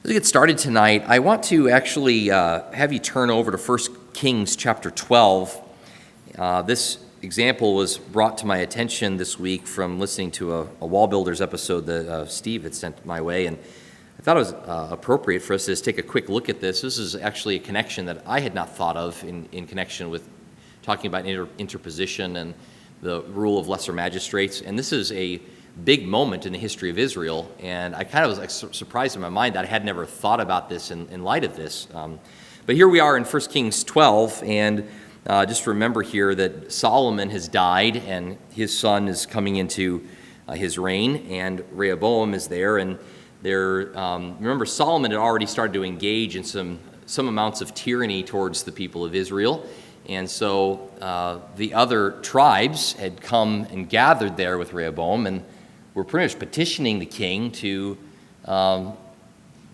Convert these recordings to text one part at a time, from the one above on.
As we get started tonight, I want to actually have you turn over to 1 Kings chapter 12. This example was brought to my attention this week from listening to a Wall Builders episode that Steve had sent my way, and I thought it was appropriate for us to just take a quick look at this. This is actually a connection that I had not thought of in connection with talking about interposition and the rule of lesser magistrates, and this is a big moment in the history of Israel, and I kind of was surprised in my mind that I had never thought about this in light of this. But here we are in 1 Kings 12, and just remember here that Solomon has died, and his son is coming into his reign, and Rehoboam is there, and remember Solomon had already started to engage in some amounts of tyranny towards the people of Israel, and so the other tribes had come and gathered there with Rehoboam, and were pretty much petitioning the king to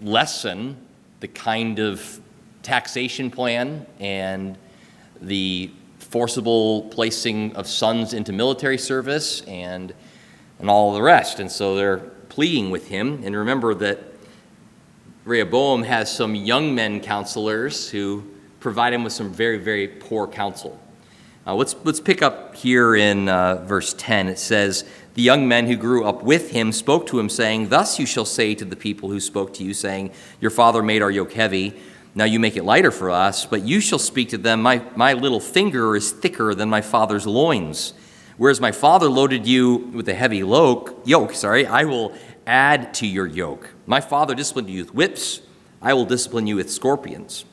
lessen the kind of taxation plan and the forcible placing of sons into military service and all the rest. And so they're pleading with him. And remember that Rehoboam has some young men counselors who provide him with some very, very poor counsel. Let's pick up here in verse 10. It says, "The young men who grew up with him spoke to him, saying, 'Thus you shall say to the people who spoke to you, saying, Your father made our yoke heavy. Now you make it lighter for us. But you shall speak to them, My little finger is thicker than my father's loins. Whereas my father loaded you with a heavy yoke, I will add to your yoke. My father disciplined you with whips. I will discipline you with scorpions.'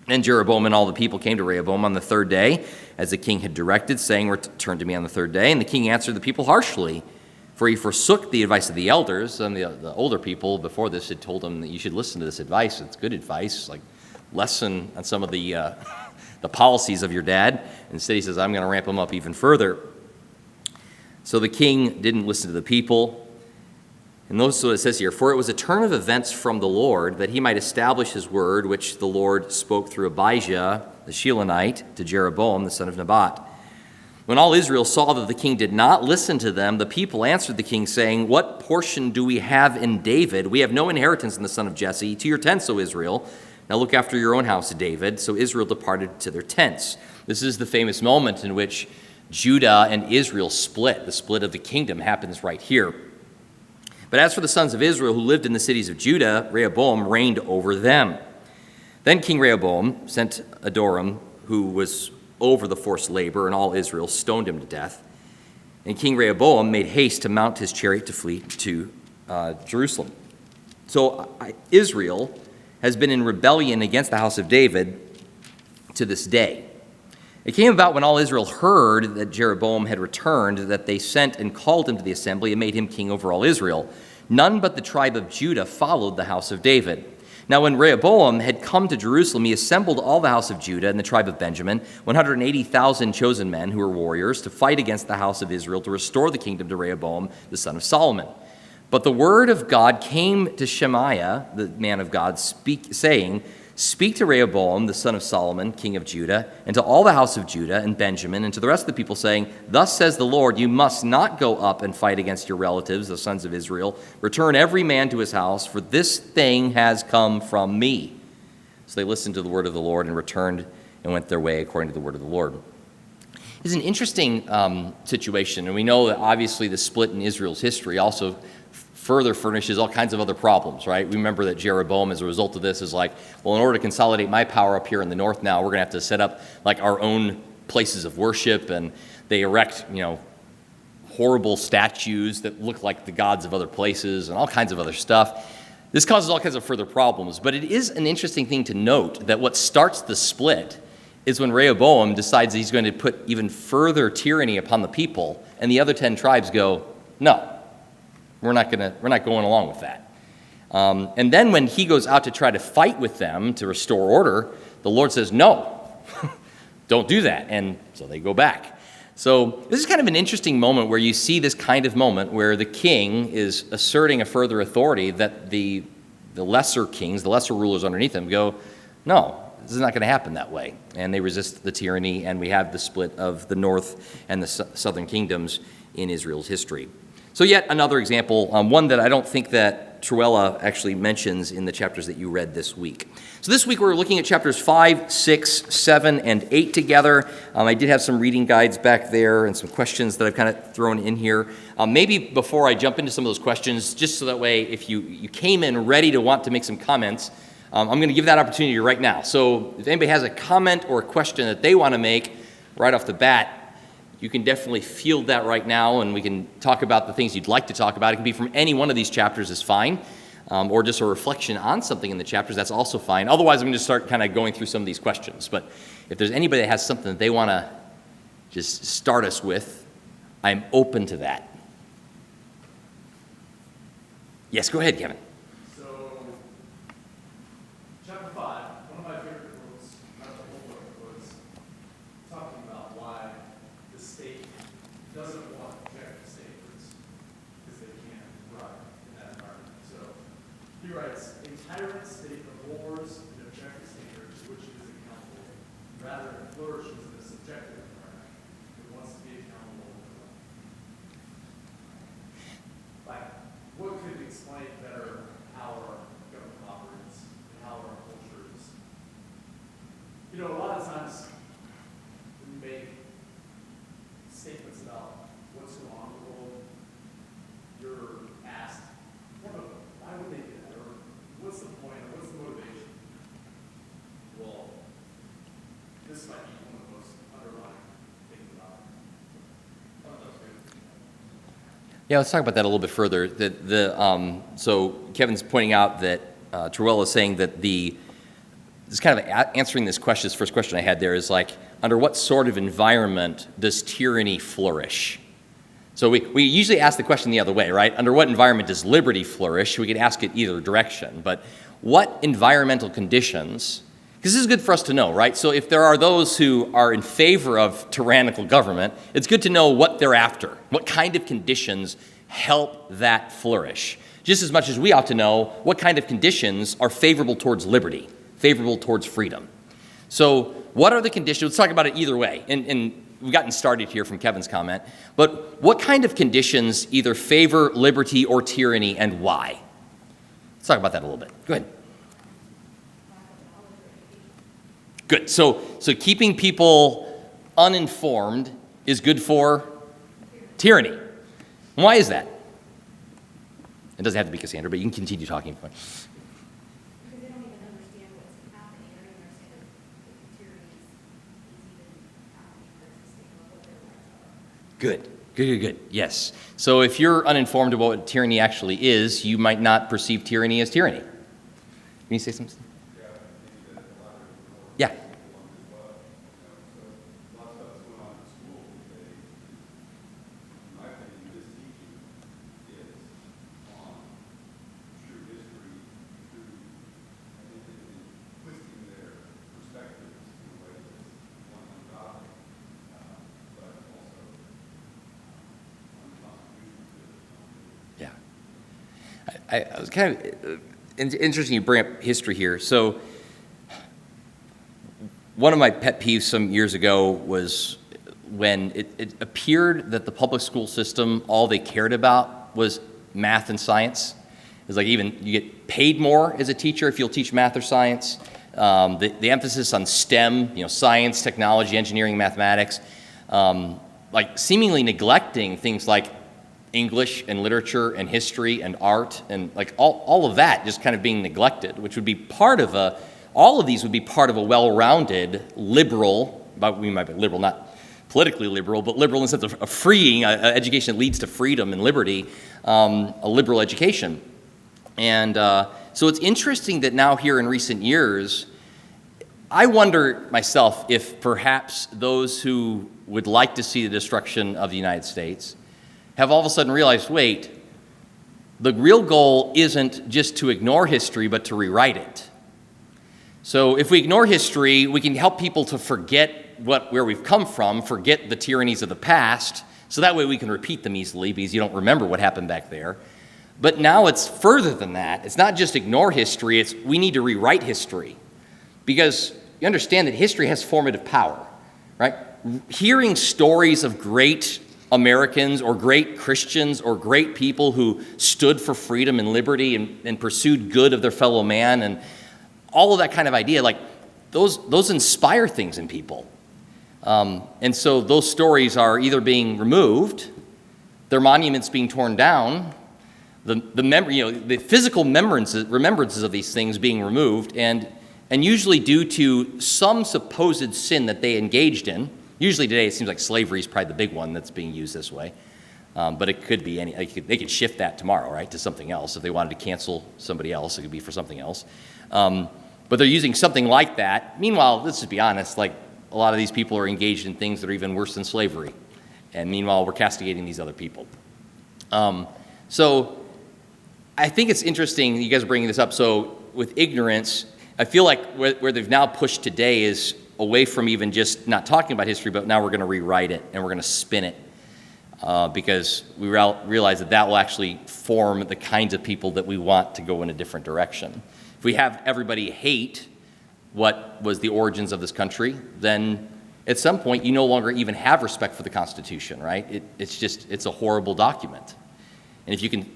And Jeroboam and all the people came to Rehoboam on the third day, as the king had directed, saying, 'Return to me on the third day.' And the king answered the people harshly, for he forsook the advice of the elders." And the older people before this had told him that you should listen to this advice. It's good advice, like lessen on some of the policies of your dad. Instead, he says, "I'm going to ramp them up even further." So the king didn't listen to the people. And notice what it says here, "For it was a turn of events from the Lord, that he might establish his word, which the Lord spoke through Abijah the Shilonite to Jeroboam the son of Nebat. When all Israel saw that the king did not listen to them, the people answered the king, saying, 'What portion do we have in David? We have no inheritance in the son of Jesse. To your tents, O Israel. Now look after your own house, David.' So Israel departed to their tents." This is the famous moment in which Judah and Israel split. The split of the kingdom happens right here. "But as for the sons of Israel who lived in the cities of Judah, Rehoboam reigned over them. Then King Rehoboam sent Adoram, who was over the forced labor, and all Israel stoned him to death. And King Rehoboam made haste to mount his chariot to flee to Jerusalem." So Israel has been in rebellion against the house of David to this day. It came about when all Israel heard that Jeroboam had returned, that they sent and called him to the assembly and made him king over all Israel. None but the tribe of Judah followed the house of David. Now when Rehoboam had come to Jerusalem, he assembled all the house of Judah and the tribe of Benjamin, 180,000 chosen men who were warriors, to fight against the house of Israel, to restore the kingdom to Rehoboam, the son of Solomon. But the word of God came to Shemaiah, the man of God, saying, "Speak to Rehoboam, the son of Solomon, king of Judah, and to all the house of Judah and Benjamin, and to the rest of the people, saying, 'Thus says the Lord, you must not go up and fight against your relatives, the sons of Israel. Return every man to his house, for this thing has come from me.' So they listened to the word of the Lord and returned and went their way according to the word of the Lord." It's an interesting situation, and we know that obviously the split in Israel's history also further furnishes all kinds of other problems, right? We remember that Jeroboam, as a result of this, is like, well, in order to consolidate my power up here in the north now, we're going to have to set up like our own places of worship, and they erect, horrible statues that look like the gods of other places and all kinds of other stuff. This causes all kinds of further problems, but it is an interesting thing to note that what starts the split is when Rehoboam decides that he's going to put even further tyranny upon the people, and the other 10 tribes go, "No. We're not going along with that." And then when he goes out to try to fight with them to restore order, the Lord says, "No, don't do that." And so they go back. So this is kind of an interesting moment where you see this kind of moment where the king is asserting a further authority that the lesser kings, the lesser rulers underneath him go, "No, this is not going to happen that way." And they resist the tyranny, and we have the split of the north and the southern kingdoms in Israel's history. So yet another example, one that I don't think that Truella actually mentions in the chapters that you read this week. So this week we're looking at chapters 5, 6, 7, and 8 together. I did have some reading guides back there and some questions that I've kind of thrown in here. Maybe before I jump into some of those questions, just so that way if you came in ready to want to make some comments, I'm going to give that opportunity right now. So if anybody has a comment or a question that they want to make right off the bat, you can definitely field that right now, and we can talk about the things you'd like to talk about. It can be from any one of these chapters is fine, or just a reflection on something in the chapters, that's also fine. Otherwise, I'm going to start kind of going through some of these questions. But if there's anybody that has something that they want to just start us with, I'm open to that. Yes, go ahead, Kevin. Chapter 5, one of my favorite quotes out of the whole book was talking about why the state doesn't want objective statements because they can't thrive in that environment. So he writes, a tyrant state abhors an objective standard to which it is accountable, rather it flourishes in a subjective environment. It wants to be accountable. Like, what could explain better how our government operates? How our culture is. You know, a lot of times when you make statements about what's going on in the world, you're asked, why would they do that? Or what's the point? Or what's the motivation? Well, this might be one of the most underlying things about it. Oh, that's good. Yeah, let's talk about that a little bit further. So Kevin's pointing out that Truella is saying that this kind of answering this question, this first question I had there is like, under what sort of environment does tyranny flourish? So we usually ask the question the other way, right? Under what environment does liberty flourish? We could ask it either direction, but what environmental conditions, because this is good for us to know, right? So if there are those who are in favor of tyrannical government, it's good to know what they're after, what kind of conditions help that flourish. Just as much as we ought to know what kind of conditions are favorable towards liberty, favorable towards freedom. So what are the conditions? Let's talk about it either way. And we've gotten started here from Kevin's comment. But what kind of conditions either favor liberty or tyranny and why? Let's talk about that a little bit. Go ahead. Good. So keeping people uninformed is good for tyranny. Why is that? It doesn't have to be Cassandra, but you can continue talking. Because they don't even understand what's happening. They don't understand that tyranny is even happening at the state level. Their lives are. Good. Yes. So if you're uninformed about what tyranny actually is, you might not perceive tyranny as tyranny. Can you say something? Yeah. I was kind of interesting you bring up history here. So one of my pet peeves some years ago was when it appeared that the public school system, all they cared about was math and science. It's like even you get paid more as a teacher if you'll teach math or science. The emphasis on STEM, science, technology, engineering, mathematics, like seemingly neglecting things like English and literature and history and art and like all of that just kind of being neglected, which would be part of all of these would be part of a well-rounded liberal, but we might be liberal, not politically liberal, but liberal in the sense of freeing, education that leads to freedom and liberty, a liberal education. And so it's interesting that now here in recent years, I wonder myself if perhaps those who would like to see the destruction of the United States have all of a sudden realized, wait, the real goal isn't just to ignore history, but to rewrite it. So if we ignore history, we can help people to forget where we've come from, forget the tyrannies of the past, so that way we can repeat them easily because you don't remember what happened back there. But now it's further than that. It's not just ignore history, it's we need to rewrite history. Because you understand that history has formative power, right? Hearing stories of great Americans or great Christians or great people who stood for freedom and liberty and pursued good of their fellow man and all of that kind of idea, like those inspire things in people. And so those stories are either being removed, their monuments being torn down, the physical remembrances of these things being removed, and usually due to some supposed sin that they engaged in. Usually today it seems like slavery is probably the big one that's being used this way. But it could be they could shift that tomorrow, right, to something else. If they wanted to cancel somebody else, it could be for something else. But they're using something like that. Meanwhile, let's just be honest, like a lot of these people are engaged in things that are even worse than slavery. And meanwhile, we're castigating these other people. So I think it's interesting you guys are bringing this up. So with ignorance, I feel like where they've now pushed today is away from even just not talking about history, but now we're going to rewrite it and we're going to spin it because we realize that will actually form the kinds of people that we want to go in a different direction. If we have everybody hate what was the origins of this country, then at some point you no longer even have respect for the Constitution, right? It's a horrible document. And if you can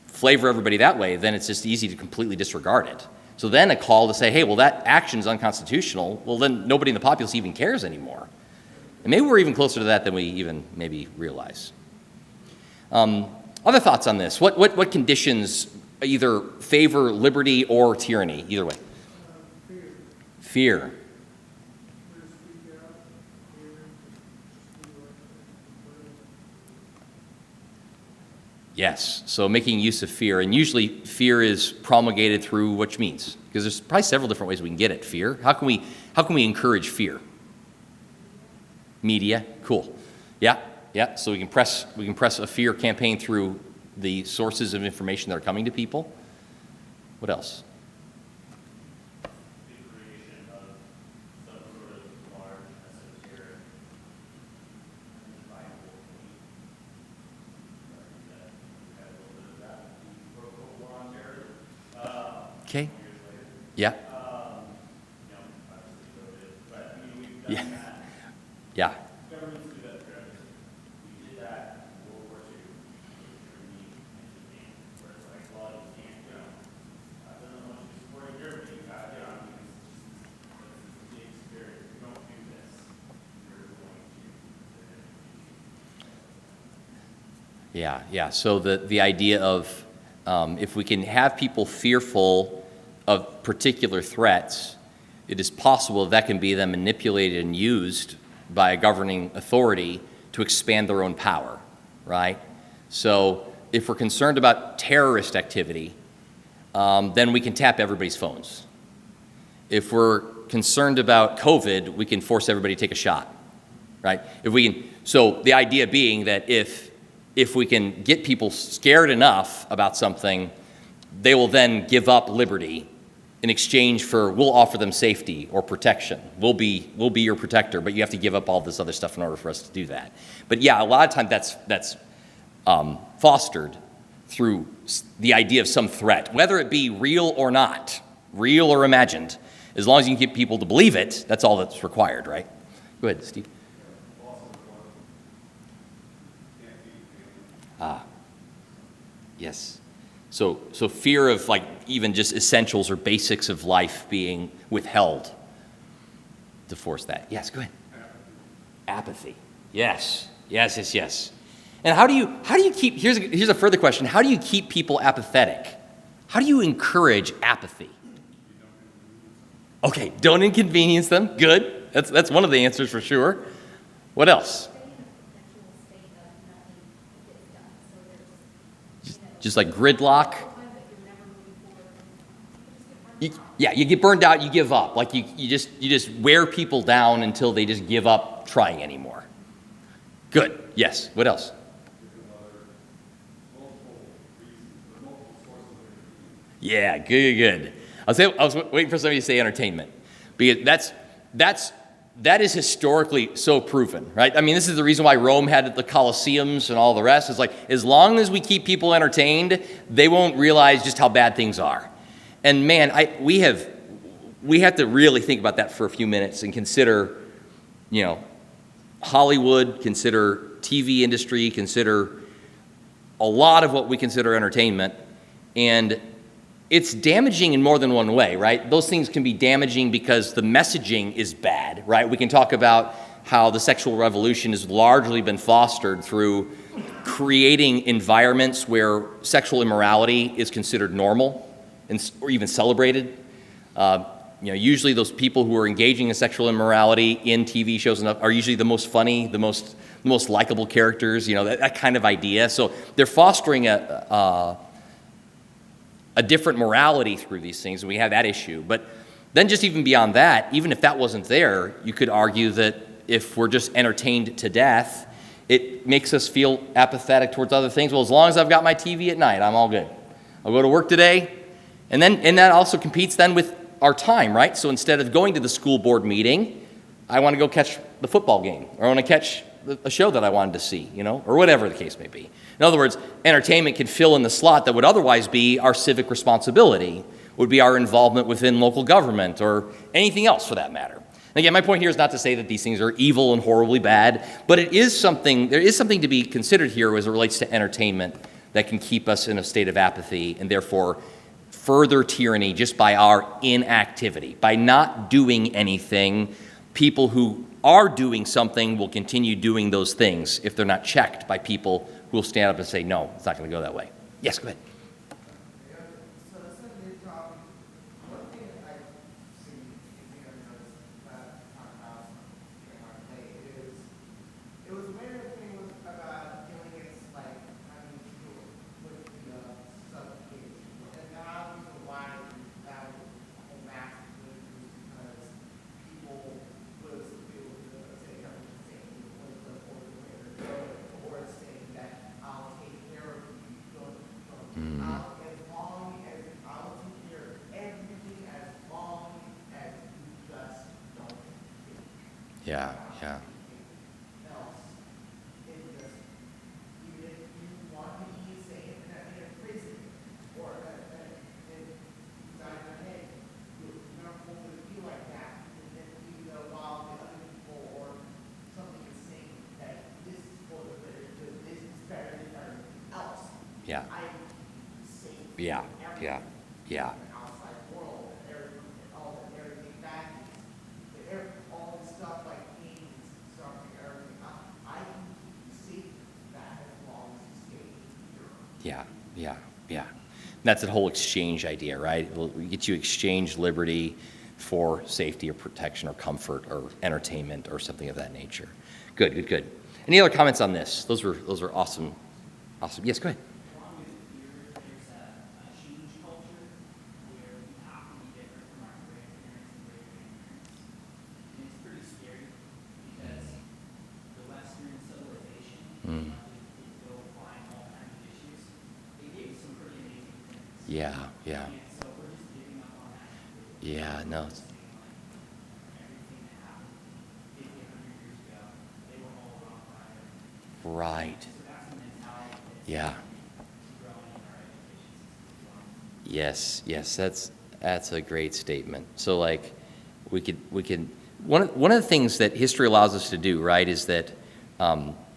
flavor everybody that way, then it's just easy to completely disregard it. So then a call to say, hey, well, that action is unconstitutional, well, then nobody in the populace even cares anymore. And maybe we're even closer to that than we even maybe realize. Other thoughts on this? What conditions either favor liberty or tyranny, either way? Fear. Yes, so making use of fear, and usually fear is promulgated through which means? Because there's probably several different ways we can get at fear. How can we encourage fear? Media, cool. Yeah. So we can press a fear campaign through the sources of information that are coming to people. What else? The creation of some sort of large esoteric Bible. Okay. Yeah. Yeah. Yeah. Governments do that forever. We did that in World War II. Where it's like, well, you can't, doesn't want you to support Germany. You got to get on because it's the experience. If you don't do this, you're going to. Yeah. So the idea of if we can have people fearful of particular threats, it is possible that can be then manipulated and used by a governing authority to expand their own power, right? So if we're concerned about terrorist activity, then we can tap everybody's phones. If we're concerned about COVID, we can force everybody to take a shot, right? So the idea being that if we can get people scared enough about something, they will then give up liberty in exchange for, we'll offer them safety or protection. We'll be your protector, but you have to give up all this other stuff in order for us to do that. But yeah, a lot of times that's fostered through the idea of some threat, whether it be real or not, real or imagined. As long as you can get people to believe it, that's all that's required, right? Go ahead, Steve. Yes. So fear of like even just essentials or basics of life being withheld to force that. Yes, go ahead. Apathy. Yes. And how do you keep, here's a further question. How do you keep people apathetic? How do you encourage apathy? Okay, don't inconvenience them. Good. That's one of the answers for sure. What else? Just like gridlock. You get burned out, you give up. Like you just wear people down until they just give up trying anymore. Good. Yes. What else? Yeah, good. I was waiting for somebody to say entertainment. Because that is historically so proven, right? I mean, this is the reason why Rome had the Colosseums and all the rest. It's like, as long as we keep people entertained, they won't realize just how bad things are. And man, we have to really think about that for a few minutes and consider, Hollywood, consider TV industry, consider a lot of what we consider entertainment, and it's damaging in more than one way, right? Those things can be damaging because the messaging is bad, right? We can talk about how the sexual revolution has largely been fostered through creating environments where sexual immorality is considered normal or even celebrated. Usually those people who are engaging in sexual immorality in TV shows and are usually the most funny, the most likable characters, that kind of idea. So they're fostering a different morality through these things, and we have that issue. But then just even beyond that, even if that wasn't there, you could argue that if we're just entertained to death, it makes us feel apathetic towards other things. Well, as long as I've got my TV at night, I'm all good. I'll go to work today. And that also competes then with our time, right? So instead of going to the school board meeting, I want to go catch the football game, or I want to catch a show that I wanted to see, or whatever the case may be. In other words, entertainment can fill in the slot that would otherwise be our civic responsibility, would be our involvement within local government or anything else for that matter. And again, my point here is not to say that these things are evil and horribly bad, but there is something to be considered here as it relates to entertainment that can keep us in a state of apathy and therefore further tyranny just by our inactivity. By not doing anything, people who are doing something will continue doing those things if they're not checked by people who will stand up and say, no, it's not going to go that way. Yes, go ahead. So essentially, one thing that I've seen, I've noticed talk about during our play is it was when the thing was about dealing against like having to deal with the suffocation, and now the reason why that was a whole mass was because people was say government saying or saying that I'll take care of you. As long as I'll take care of everything, as long as you just don't think. Yeah. Else, it just, even if you want to be safe in a prison or inside your head, you're not going to feel like that. And then even though while the other people or something is saying that this is for the better, this is better than everything else. Yeah. I safe. Yeah. Outside world, everything back, all the stuff like games, stuff like everything. I can keep you safe from that as long as you stay here. Yeah. That's the whole exchange idea, right? We get you exchange liberty for safety or protection or comfort or entertainment or something of that nature. Good. Any other comments on this? Those are awesome. Yes, go ahead. Along with fear, there's a change culture where we have to be different from our grandparents and great-grandparents. And it's pretty scary because the Western civilization, they go find all kinds of issues. They gave us some pretty amazing things. Yeah. And so we're just giving up on that. Yeah, no. Saying, like, everything that happened 50, 100 years ago, they were all wrong by it. Right. So that's the mentality that's Yeah. growing in our education system as well. Yes, that's a great statement. So like we could one of the things that history allows us to do, right, is that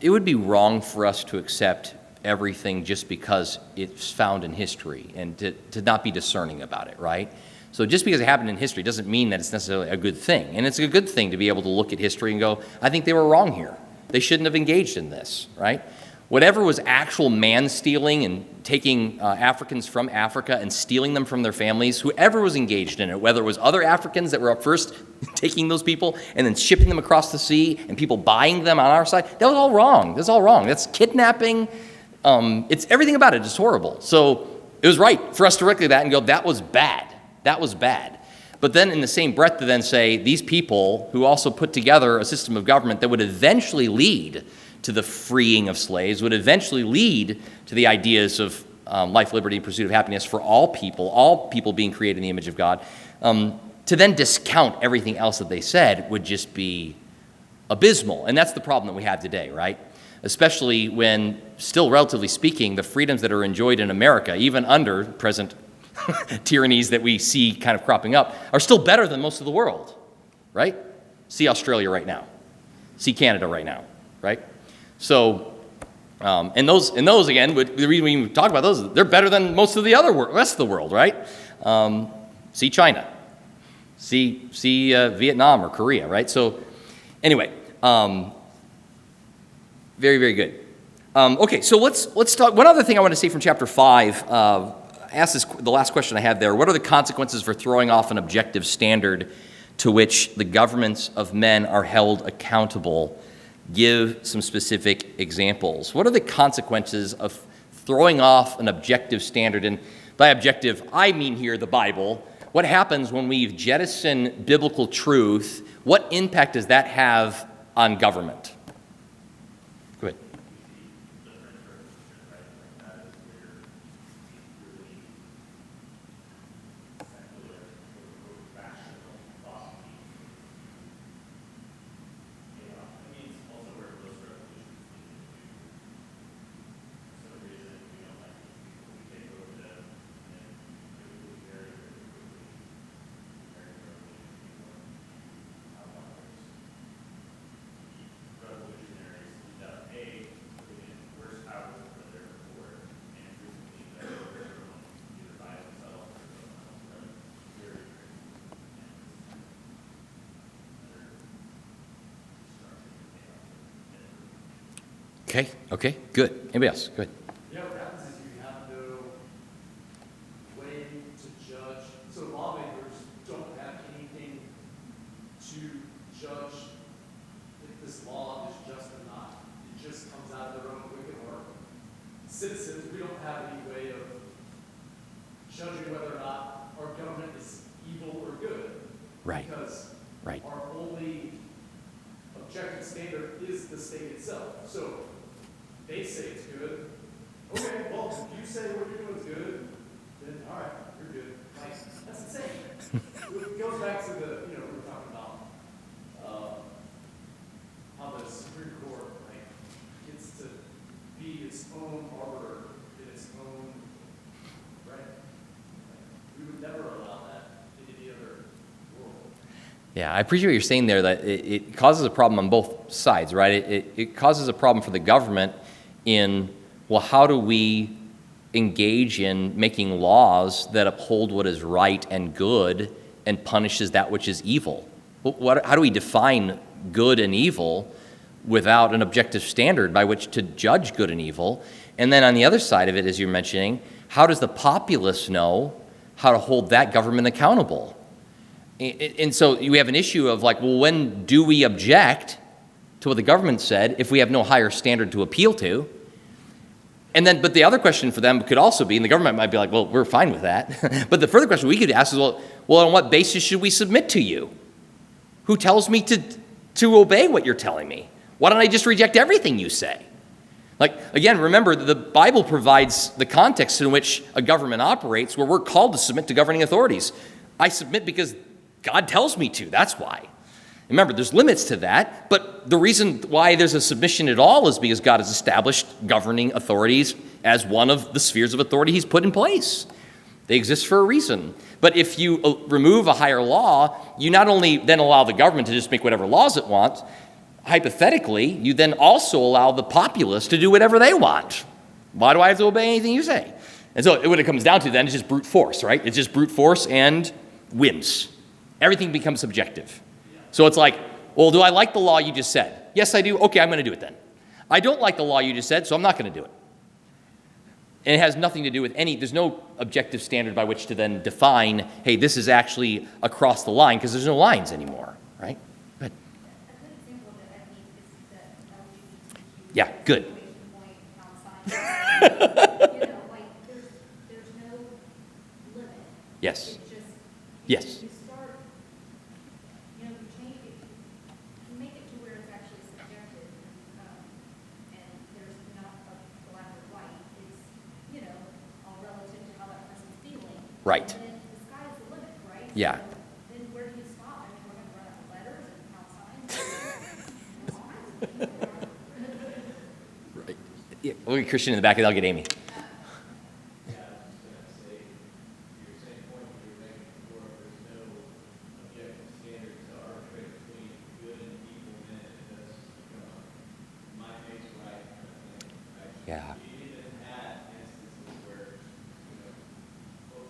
it would be wrong for us to accept everything just because it's found in history and to not be discerning about it, right? So just because it happened in history doesn't mean that it's necessarily a good thing. And it's a good thing to be able to look at history and go, I think they were wrong here. They shouldn't have engaged in this, right? Whatever was actual man-stealing and taking Africans from Africa and stealing them from their families, whoever was engaged in it, whether it was other Africans that were up first taking those people and then shipping them across the sea and people buying them on our side, that was all wrong. That's all wrong. That's kidnapping. It's everything about it is horrible. So it was right for us to recognize that and go, that was bad. That was bad. But then in the same breath to then say, these people who also put together a system of government that would eventually lead to the freeing of slaves, would eventually lead to the ideas of life, liberty, and pursuit of happiness for all people being created in the image of God, to then discount everything else that they said would just be abysmal. And that's the problem that we have today, right? Especially when, still relatively speaking, the freedoms that are enjoyed in America, even under present tyrannies that we see kind of cropping up, are still better than most of the world, right? See Australia right now. See Canada right now, right? So, and those again, the reason we talk about those, they're better than most of the other rest of the world, right? See China, see Vietnam or Korea, right? So, anyway, very, very good. Okay, so let's talk. One other thing I want to say from chapter 5. The last question I had there. What are the consequences for throwing off an objective standard to which the governments of men are held accountable? Give some specific examples. What are the consequences of throwing off an objective standard? And by objective, I mean here the Bible. What happens when we jettison biblical truth? What impact does that have on government? Go ahead. Okay, good. Anybody else? Go ahead. Yeah, what happens is you have no way to judge. So lawmakers don't have anything to judge if this law is just or not. It just comes out of their own wicked heart. Citizens, we don't have any way of judging whether or not our government is evil or good. Right. Because Right. our only objective standard is the state itself. So they say it's good. Okay, well, if you say what you're doing is good, then all right, you're good. Like, that's insane. It goes back to the, we were talking about how the Supreme Court gets to be its own arbiter in its own right. We would never allow that in any other world. Yeah, I appreciate what you're saying there, that it causes a problem on both sides, right? It causes a problem for the government in, well, how do we engage in making laws that uphold what is right and good and punishes that which is evil? How do we define good and evil without an objective standard by which to judge good and evil? And then on the other side of it, as you're mentioning, how does the populace know how to hold that government accountable? And so we have an issue of like, well, when do we object to what the government said if we have no higher standard to appeal to? And then, but the other question for them could also be, and the government might be like, well, we're fine with that. But the further question we could ask is, well, on what basis should we submit to you? Who tells me to obey what you're telling me? Why don't I just reject everything you say? Like, again, remember, the Bible provides the context in which a government operates, where we're called to submit to governing authorities. I submit because God tells me to, that's why. Remember, there's limits to that, but the reason why there's a submission at all is because God has established governing authorities as one of the spheres of authority he's put in place. They exist for a reason. But if you remove a higher law, you not only then allow the government to just make whatever laws it wants, hypothetically, you then also allow the populace to do whatever they want. Why do I have to obey anything you say? And so what it comes down to then is just brute force, right? It's just brute force and wins. Everything becomes subjective. So it's like, well, do I like the law you just said? Yes, I do. Okay, I'm going to do it then. I don't like the law you just said, so I'm not going to do it. And it has nothing to do with there's no objective standard by which to then define, hey, this is actually across the line, because there's no lines anymore, right? Go ahead. A good example of that, I think, is the LGBTQ Yeah, good. situation point outside. There's no limit. Yes. It's just, Yes. you start, you change it, you make it to where it's actually subjective, and there's not a black or white. It's, all relative to how that person's feeling. Right. And then the sky's the limit, right? Yeah. So then where do you stop? I mean, we're going to run out of letters and pound signs. Right. Yeah, we'll get Christian in the back, and I'll get Amy. Standards to arbitrate between good and evil men, it does become, in my case, what I Yeah. You even had instances where, Joe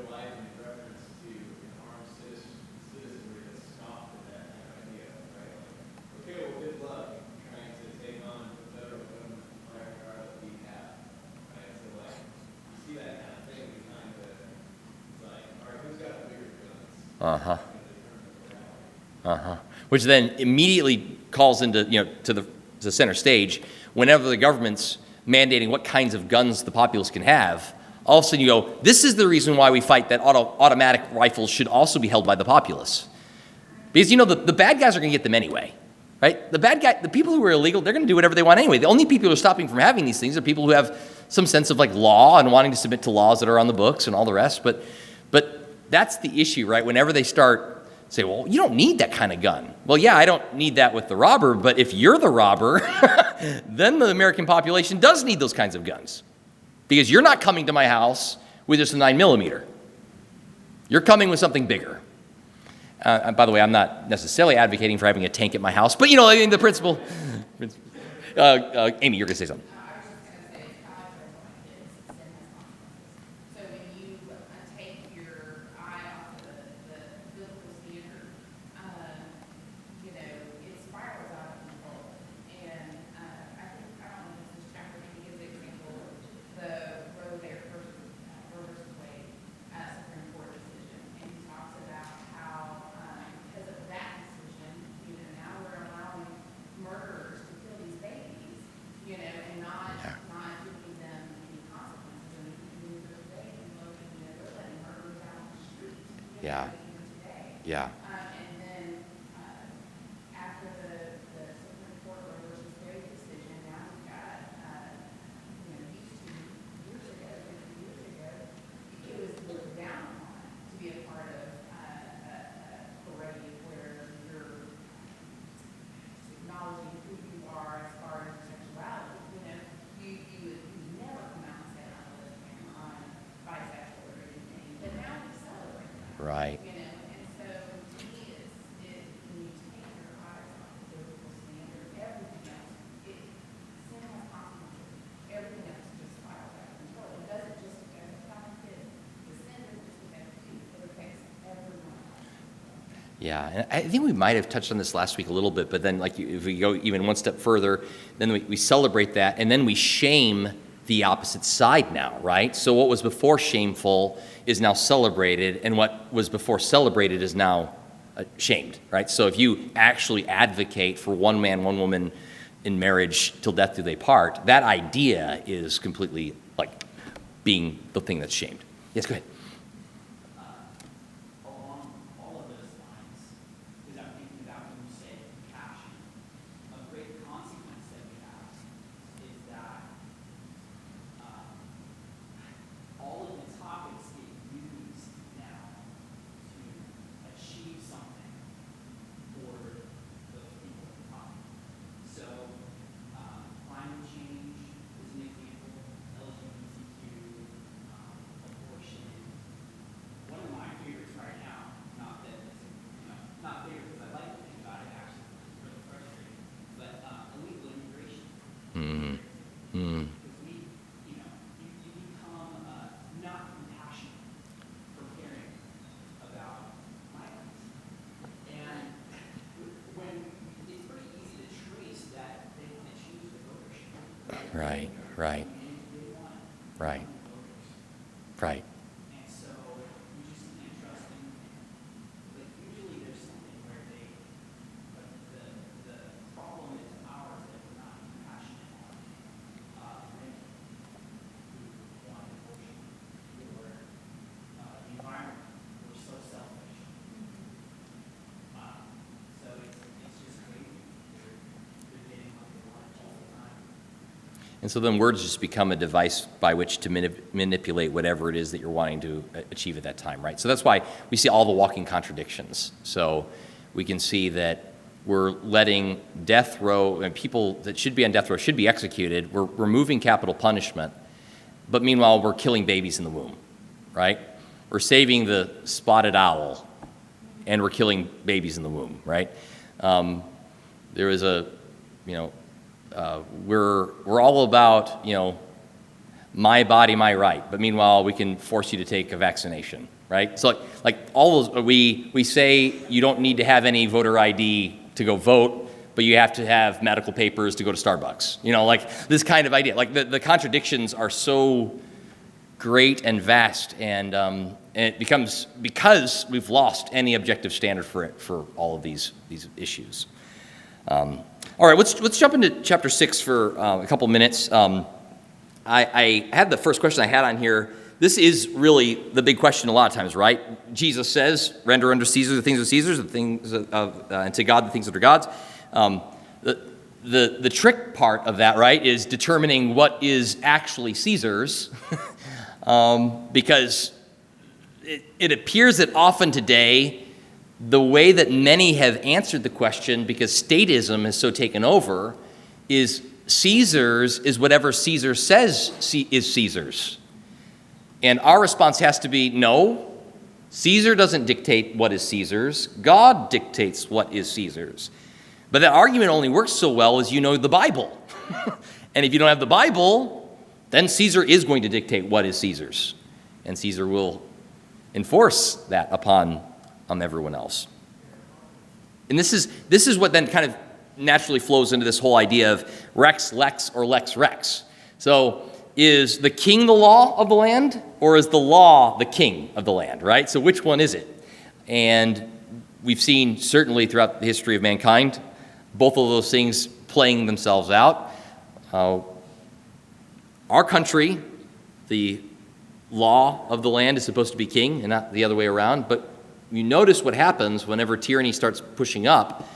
Biden in reference to an armed citizenry that scoffed at that kind of idea, right? Like, okay, well, good luck trying to take on the federal government firepower that we have, right? So, like, you see that kind of thing behind it's like, all right, who's got the bigger guns? Uh-huh. It's gonna determine the reality. Uh-huh. Which then immediately calls into, to the center stage whenever the government's mandating what kinds of guns the populace can have. All of a sudden you go, this is the reason why we fight that automatic rifles should also be held by the populace. Because, the bad guys are going to get them anyway, right? The people who are illegal, they're going to do whatever they want anyway. The only people who are stopping from having these things are people who have some sense of like law and wanting to submit to laws that are on the books and all the rest. But that's the issue, right? Whenever they start say, well, you don't need that kind of gun. Well, yeah, I don't need that with the robber, but if you're the robber, then the American population does need those kinds of guns. Because you're not coming to my house with just a 9mm. You're coming with something bigger. By the way, I'm not necessarily advocating for having a tank at my house, but the principle. Amy, you're going to say something. I was just going to say, I raise my kids, sin has consequences. So when you take your eye off the biblical standard, it spirals out of control. And I don't know if this chapter maybe gives the example of the Roe versus Wade Supreme Court decision. And he talks about how, because of that decision, now we're allowing murderers to kill these babies, and not giving them any consequences. And we can move today and look, they're letting murderers out on the street, Yeah. even today. Yeah. And then after the Supreme Court Roe versus Wade decision, now we've got, these 2 years ago, 50 years ago, it was looked down on to be a part of a parade where you're acknowledging who you are as far as your sexuality. You would never come out and say I'm a lesbian or I'm bisexual or anything, but now we celebrate that. Right. And so to me, when you take your eyes off the biblical standard, everything else, sin has consequences. Everything else just spirals out of control. It doesn't just affect the common kids. The sin doesn't just affect you, it affects everyone. Yeah, and I think we might have touched on this last week a little bit, but then if we go even one step further, then we celebrate that, and then we shame the opposite side now, right? So what was before shameful is now celebrated, and what was before celebrated is now shamed, right? So if you actually advocate for one man, one woman in marriage till death do they part, that idea is completely being the thing that's shamed. Yes, go ahead. Along all of those lines, because I'm thinking about when you say compassion, a great consequence that we have is that all of the topics get used now to achieve something for those people at the top. So climate change is an example, LGBTQ, abortion. One of my favorites right now, not that it's, not favorite because I like to think about it, actually, it's really frustrating, but illegal immigration. Mm-hmm. Because you become not compassionate for caring about migrants. And when it's pretty easy to trace that they want to choose the votership. Right. They want Right. voters. Right. And so you just can't trust anything. Like usually there's something where the problem is ours that we're not compassionate on women who want abortion or the environment. We're so selfish. So it's just crazy. They're getting what they want all the time. And so then words just become a device by which to manipulate whatever it is that you're wanting to achieve at that time, right? So that's why we see all the walking contradictions. So we can see that we're letting death row, and people that should be on death row should be executed. We're removing capital punishment, but meanwhile we're killing babies in the womb, right? We're saving the spotted owl, and we're killing babies in the womb, right? There was a we're all about, my body, my right. But meanwhile, we can force you to take a vaccination, right? So like all those, we say you don't need to have any voter ID to go vote, but you have to have medical papers to go to Starbucks. Like this kind of idea. Like the contradictions are so great and vast, and it becomes, because we've lost any objective standard for all of these issues. All right, let's jump into chapter 6 for a couple minutes. I had the first question I had on here. This is really the big question a lot of times, right? Jesus says, "Render unto Caesar the things of Caesar, and to God the things that are God's." The trick part of that, right, is determining what is actually Caesar's, because it appears that often today, the way that many have answered the question, because statism has so taken over, is Caesar's is whatever Caesar says is Caesar's. And our response has to be, no, Caesar doesn't dictate what is Caesar's. God dictates what is Caesar's. But that argument only works so well as you know the Bible. And if you don't have the Bible, then Caesar is going to dictate what is Caesar's. And Caesar will enforce that upon everyone else. And this is what then kind of naturally flows into this whole idea of rex lex or lex rex. So is the king the law of the land, or is the law the king of the land, right? So which one is it? And we've seen certainly throughout the history of mankind both of those things playing themselves out. Our country, the law of the land is supposed to be king and not the other way around, but you notice what happens whenever tyranny starts pushing up.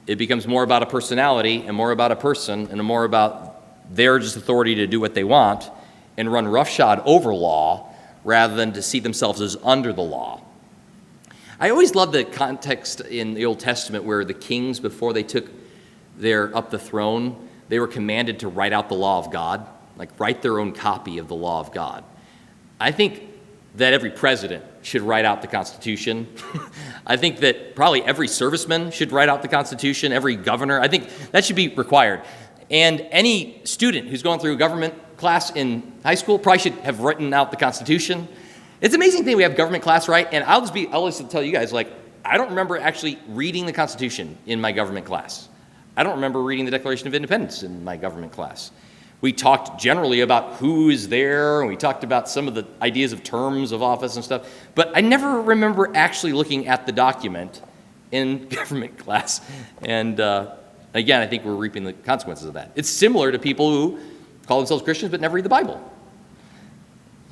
It becomes more about a personality and more about a person and more about their just authority to do what they want and run roughshod over law rather than to see themselves as under the law. I always love the context in the Old Testament where the kings, before they took up the throne, they were commanded to write out the law of God, like write their own copy of the law of God. I think that every president should write out the Constitution. I think that probably every serviceman should write out the Constitution, every governor. I think that should be required. And any student who's going through a government class in high school probably should have written out the Constitution. It's an amazing thing we have government class, right? And I'll just tell you guys, like, I don't remember actually reading the Constitution in my government class. I don't remember reading the Declaration of Independence in my government class. We talked generally about who is there, and we talked about some of the ideas of terms of office and stuff, but I never remember actually looking at the document in government class. And again, I think we're reaping the consequences of that. It's similar to people who call themselves Christians but never read the Bible.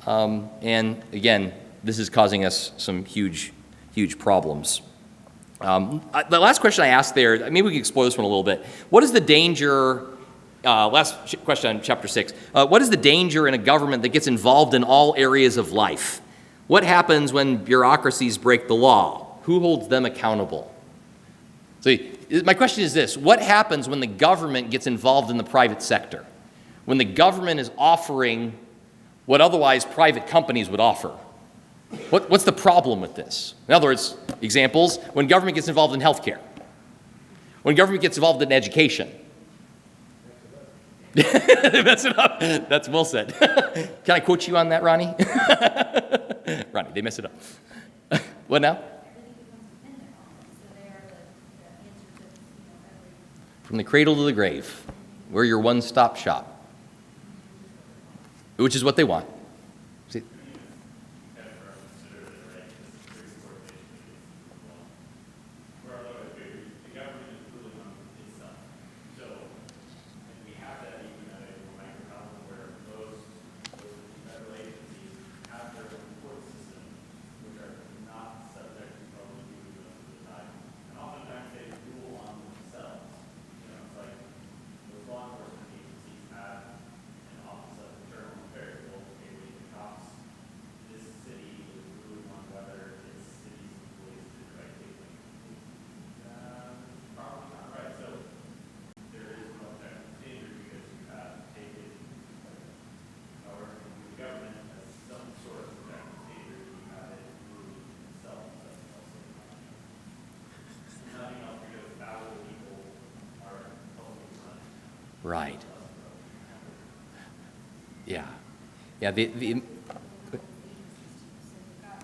And again, this is causing us some huge problems. The last question I asked there, maybe we can explore this one a little bit. What is the danger, last question on chapter 6, what is the danger in a government that gets involved in all areas of life? What happens when bureaucracies break the law? Who holds them accountable? So my question is this: what happens when the government gets involved in the private sector? When the government is offering what otherwise private companies would offer? What's the problem with this? In other words, examples, when government gets involved in healthcare, when government gets involved in education. They mess it up. That's well said. Can I quote you on that, Ronnie? Ronnie, they mess it up. What now? From the cradle to the grave, we're your one-stop shop, which is what they want. See? Right. Yeah. Yeah, the So you've got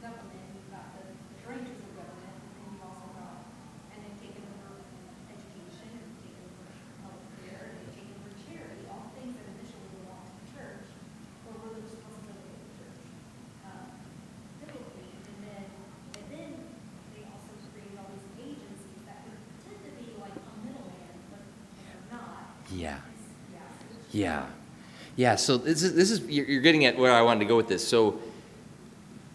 government, you've got the branches of government, and you've also got, and they've taken over education, and taken over healthcare, and they've taken over charity, all things that initially belonged to the church, or were the responsibility of the church. Biblically, and then they also created all these agencies that pretend to be like a middleman, but they're not. yeah. Yeah. Yeah. So this is you're getting at where I wanted to go with this. So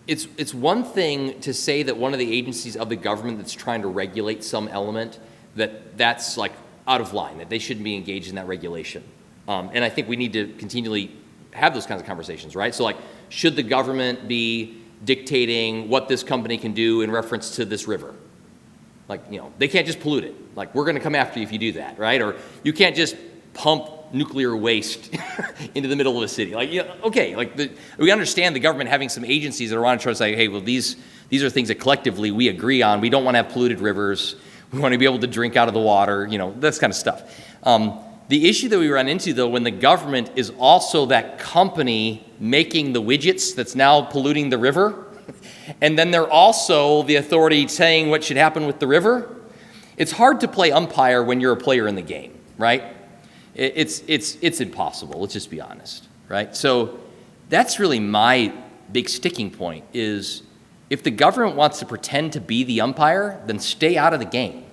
it's one thing to say that one of the agencies of the government that's trying to regulate some element that's like out of line, that they shouldn't be engaged in that regulation. And I think we need to continually have those kinds of conversations, right? So like, should the government be dictating what this company can do in reference to this river? Like, you know, they can't just pollute it. Like, we're going to come after you if you do that, right? Or you can't just pump nuclear waste into the middle of a city. Like, yeah, okay, like we understand the government having some agencies that are trying to say, hey, well, these are things that collectively we agree on. We don't want to have polluted rivers. We want to be able to drink out of the water, you know, that kind of stuff. The issue that we run into, though, when the government is also that company making the widgets that's now polluting the river, and then they're also the authority saying what should happen with the river, it's hard to play umpire when you're a player in the game, right? It's impossible, let's just be honest, right? So that's really my big sticking point is if the government wants to pretend to be the umpire, then stay out of the game.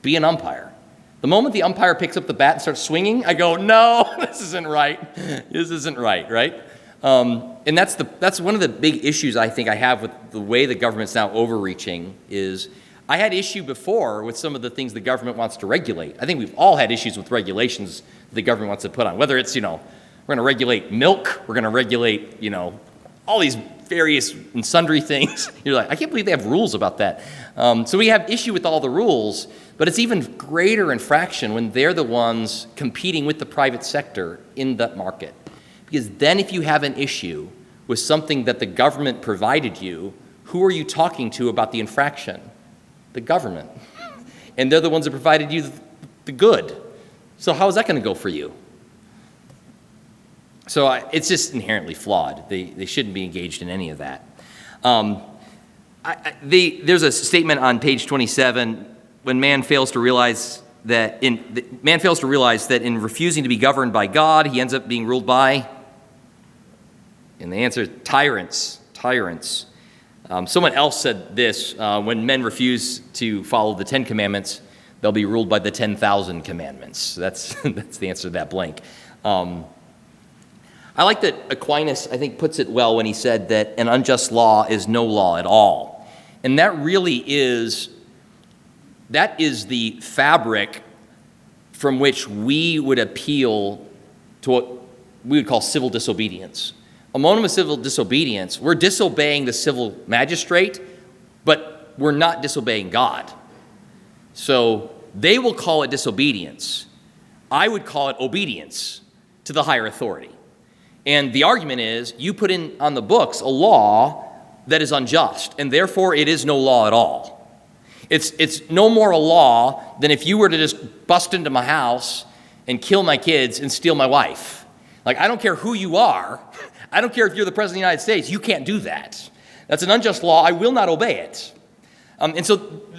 Be an umpire. The moment the umpire picks up the bat and starts swinging, I go, no, this isn't right. This isn't right, right? And that's one of the big issues I think I have with the way the government's now overreaching is I had issue before with some of the things the government wants to regulate. I think we've all had issues with regulations the government wants to put on, whether it's, you know, we're going to regulate milk, we're going to regulate, you know, all these various and sundry things. You're like, I can't believe they have rules about that. So we have issue with all the rules, but it's even greater infraction when they're the ones competing with the private sector in that market. Because then if you have an issue with something that the government provided you, who are you talking to about the infraction? The government. And they're the ones that provided you the good. So how is that going to go for you? So it's just inherently flawed. They shouldn't be engaged in any of that. There's a statement on page 27 when man fails to realize that in refusing to be governed by God, he ends up being ruled by, and the answer is tyrants. Someone else said this, when men refuse to follow the 10 commandments, they'll be ruled by the 10,000 commandments. That's the answer to that blank. I like that Aquinas, I think, puts it well when he said that an unjust law is no law at all. And that really is the fabric from which we would appeal to what we would call civil disobedience. A moment of civil disobedience, we're disobeying the civil magistrate, but we're not disobeying God. So they will call it disobedience. I would call it obedience to the higher authority. And the argument is you put in on the books a law that is unjust, and therefore it is no law at all. It's no more a law than if you were to just bust into my house and kill my kids and steal my wife. Like, I don't care who you are. I don't care if you're the President of the United States. You can't do that. That's an unjust law. I will not obey it. And so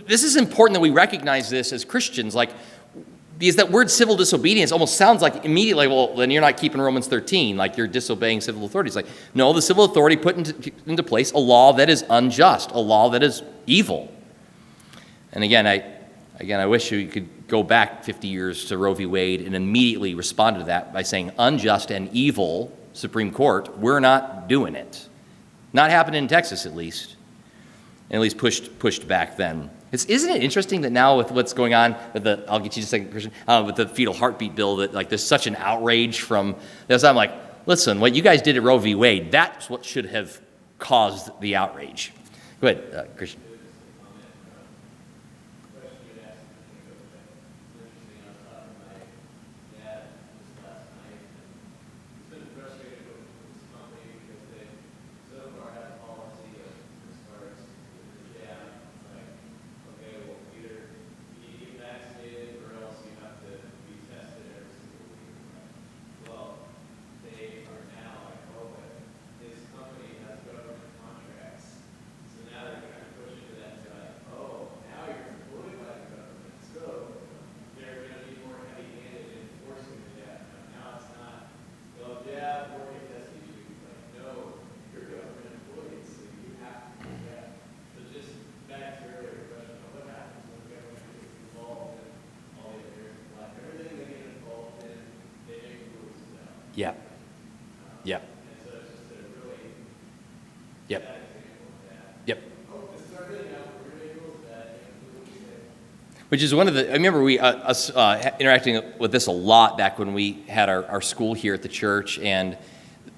this is important that we recognize this as Christians. Like, because that word civil disobedience almost sounds like immediately, well, then you're not keeping Romans 13, like you're disobeying civil authorities. Like, no, the civil authority put into place a law that is unjust, a law that is evil. And again, I wish we could go back 50 years to Roe v. Wade and immediately respond to that by saying unjust and evil, Supreme Court, we're not doing it. Not happening in Texas, at least. And at least pushed back then. Isn't it interesting that now with what's going on with I'll get you just a second, Christian, with the fetal heartbeat bill, that like there's such an outrage from this. I'm like, listen, what you guys did at Roe v. Wade, that's what should have caused the outrage. Go ahead, Christian. Yep. Yep. And so it's just a really Yep. bad example of that. Yep. Oh, this is our thing now, we're gonna go with that, and what we say. Which is one of the, I remember us interacting with this a lot back when we had our school here at the church, and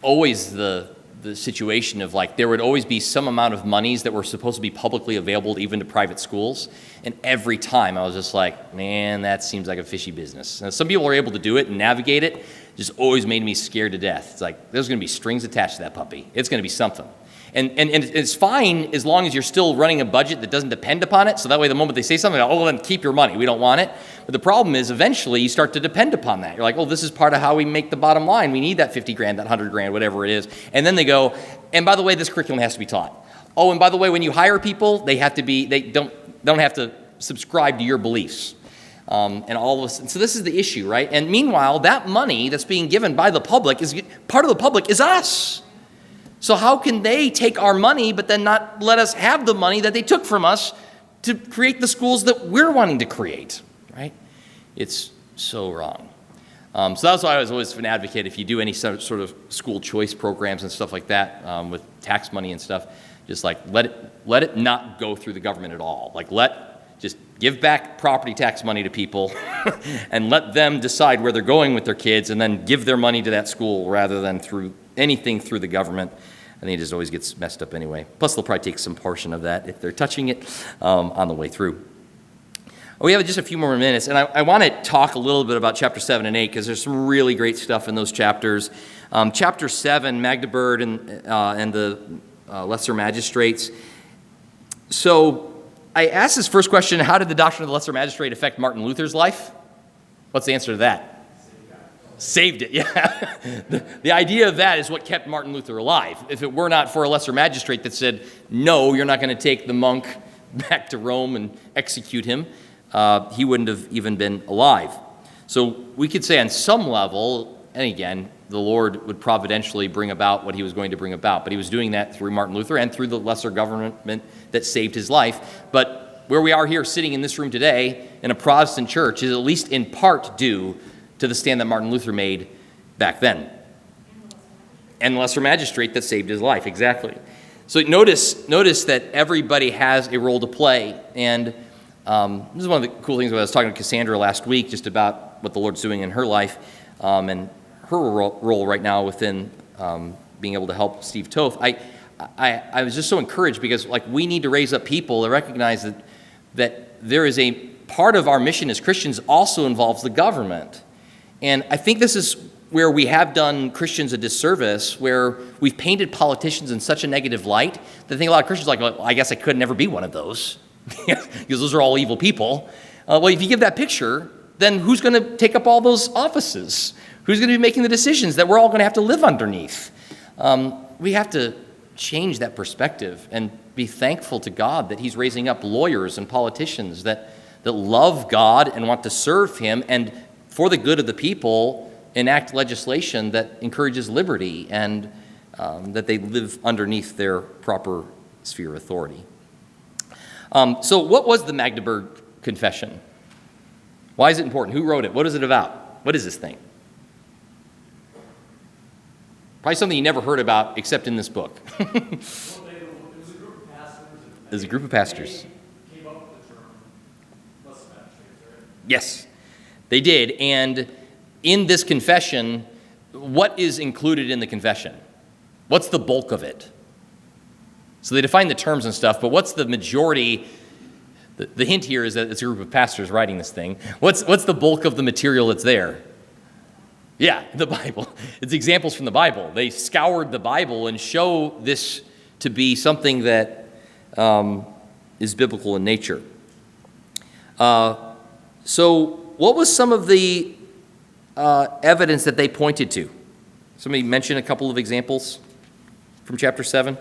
always the situation of like, there would always be some amount of monies that were supposed to be publicly available even to private schools, and every time I was just like, man, that seems like a fishy business. Now, some people are able to do it and navigate it, just always made me scared to death. It's like, there's going to be strings attached to that puppy. It's going to be something. And it's fine as long as you're still running a budget that doesn't depend upon it. So that way, the moment they say something, oh, well, then keep your money. We don't want it. But the problem is eventually you start to depend upon that. You're like, oh, this is part of how we make the bottom line. We need that 50 grand, that 100 grand, whatever it is. And then they go, and by the way, this curriculum has to be taught. Oh, and by the way, when you hire people, they don't have to subscribe to your beliefs. And all of this. And so this is the issue, right? And meanwhile, that money that's being given by the public part of the public is us. So how can they take our money but then not let us have the money that they took from us to create the schools that we're wanting to create, right? It's so wrong. So that's why I was always an advocate, if you do any sort of school choice programs and stuff like that with tax money and stuff, just like let it not go through the government at all. Like just give back property tax money to people and let them decide where they're going with their kids, and then give their money to that school rather than through anything through the government. I think it just always gets messed up anyway. Plus, they'll probably take some portion of that if they're touching it on the way through. We have just a few more minutes, and I want to talk a little bit about chapter 7 and 8 because there's some really great stuff in those chapters. Chapter 7, Magdeburg and the lesser magistrates. So I asked this first question, how did the doctrine of the lesser magistrate affect Martin Luther's life? What's the answer to that? Saved it, yeah. The idea of that is what kept Martin Luther alive. If it were not for a lesser magistrate that said, no, you're not going to take the monk back to Rome and execute him, he wouldn't have even been alive. So we could say on some level, and again, the Lord would providentially bring about what he was going to bring about, but he was doing that through Martin Luther and through the lesser government that saved his life. But where we are here sitting in this room today in a Protestant church is at least in part due to the stand that Martin Luther made back then. And the lesser magistrate that saved his life, exactly. So notice that everybody has a role to play. And this is one of the cool things when I was talking to Cassandra last week just about what the Lord's doing in her life and her role right now within being able to help Steve Toth. I was just so encouraged because we need to raise up people that recognize that there is a part of our mission as Christians also involves the government. And I think this is where we have done Christians a disservice, where we've painted politicians in such a negative light that I think a lot of Christians are like, well, I guess I could never be one of those because those are all evil people. Well, if you give that picture, then who's going to take up all those offices? Who's going to be making the decisions that we're all going to have to live underneath? We have to change that perspective and be thankful to God that he's raising up lawyers and politicians that love God and want to serve him and for the good of the people, enact legislation that encourages liberty and that they live underneath their proper sphere of authority. So what was the Magdeburg Confession? Why is it important? Who wrote it? What is it about? What is this thing? Probably something you never heard about except in this book. Well, it was a group of pastors. It was a group of pastors. They came up with the term lesser magistrates, right? Yes, they did. And in this confession, what is included in the confession? What's the bulk of it? So they define the terms and stuff, but what's the majority? The hint here is that it's a group of pastors writing this thing. What's the bulk of the material that's there? Yeah, the Bible. It's examples from the Bible. They scoured the Bible and show this to be something that is biblical in nature. So what was some of the evidence that they pointed to? Somebody mention a couple of examples from chapter 7.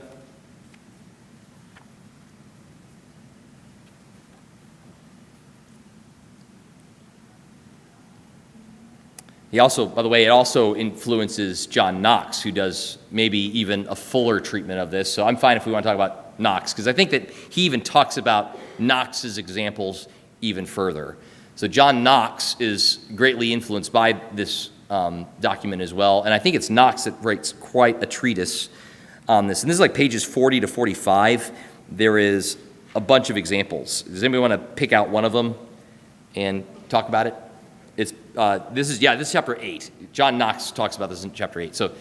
He also, by the way, it also influences John Knox, who does maybe even a fuller treatment of this. So I'm fine if we want to talk about Knox, because I think that he even talks about Knox's examples even further. So John Knox is greatly influenced by this document as well. And I think it's Knox that writes quite a treatise on this. And this is like pages 40 to 45. There is a bunch of examples. Does anybody want to pick out one of them and talk about it? This is chapter 8. John Knox talks about this in chapter 8. So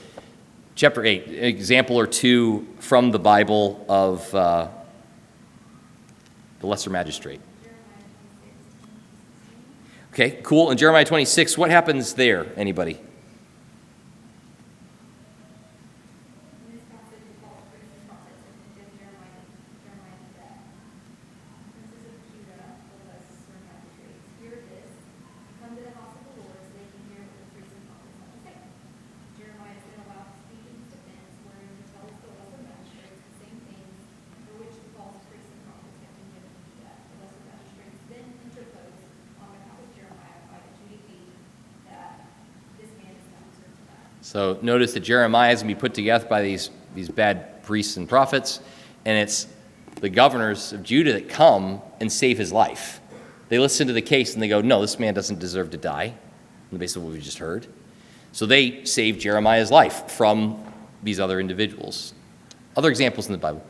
chapter 8, an example or two from the Bible of the lesser magistrate. Okay, cool. In Jeremiah 26, what happens there? Anybody? In this passage, Paul brings the prophets and Jeremiah to death. Princes of Judah, the lesser magistrates, hear this, come to the house of the Lord, so they can hear what the priests and prophets have to say. Jeremiah is then allowed to speak in his defense, wherein he tells the lesser magistrates the same things for which the false priests and prophets have been given to death. The lesser magistrates then interpose on behalf of Jeremiah by adjudicating that this man is not deserved to die. So notice that Jeremiah is going to be put to death by these bad priests and prophets, and it's the governors of Judah that come and save his life. They listen to the case and they go, no, this man doesn't deserve to die, on the basis of what we just heard. So they save Jeremiah's life from these other individuals. Other examples in the Bible.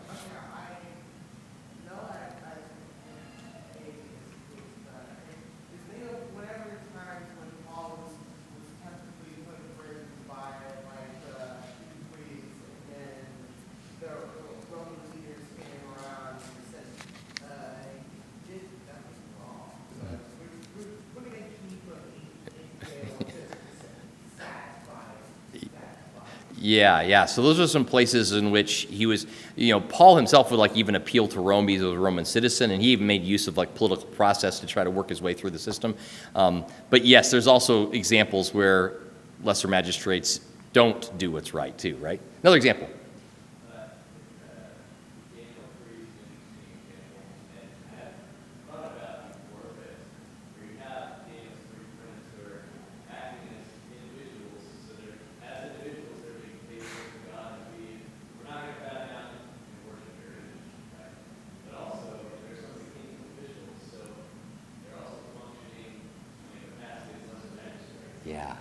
Yeah. So those are some places in which he was, Paul himself would like even appeal to Rome because he was a Roman citizen, and he even made use of like political process to try to work his way through the system. But yes, there's also examples where lesser magistrates don't do what's right too, right? Another example. Yeah.